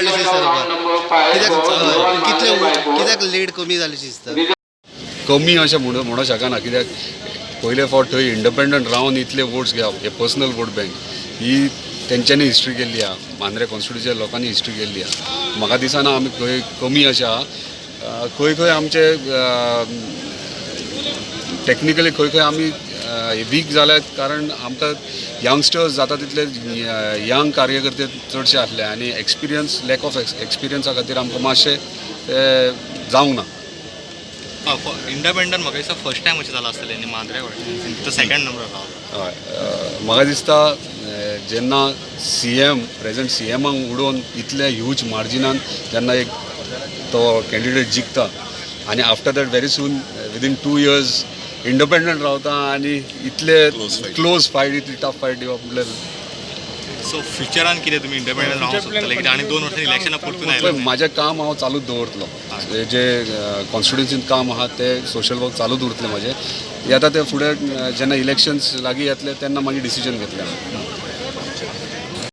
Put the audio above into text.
पडल्याची दिसता कित्याक कित्याक लीड कमी जाल्याची दिसता कमी अशें म्हणू शकना कित्याक पयले फावट थंय इंडिपेंडंट रावन इतले वोट्स घेवप हे पर्सनल वोट बँक ही तेंच्यांनी हिस्ट्री केल्ली आहा मांद्रे कॉन्स्टिट्युन्सीच्या लोकांनी हिस्ट्री केल्ली आहा म्हाका दिसना आमी खंय कमी अशें आहा खंय खंय आमचे टॅक्निकली खंय खंय आमी वीक जाल्यात कारण आमकां यंगस्टर्स जाता तितले यंग कार्यकर्ते चडशे आसले आनी एक्सपिरियन्स लॅक ऑफ एक्सपिरियन्सा खातीर आमकां मातशें जावंक ना इंडिपेंडंट म्हाका दिसता फर्स्ट टायम अशें जालां आसतलें न्ही मांद्रे वाटेन तो सेकंड नंबर रावलो हय म्हाका दिसता जेन्ना प्रेझेंट सी एमाक उडोवन इतले ह्यूज मार्जिनान जेन्ना एक तो कॅन्डिडेट जिखता आनी after that very soon within 2 years independent रावता आनी इतले क्लोज फायट इतली टफ फायट दिवप म्हणल्यार सो फ्युचरान कितें तुमी इंडिपेंडंट रावंक सोदतले कित्याक आनी 2 वर्सांनी इलेक्शनां परतून आयले म्हाजें काम हांव चालूच दवरतलो जे कॉन्स्टिट्युन्सींत काम आहा ते सोशल वर्क चालूच उरतलें म्हाजें येता ते फुडें जेन्ना इलेक्शन्स लागीं येतले तेन्ना मागीर डिसिजन घेतलें हांव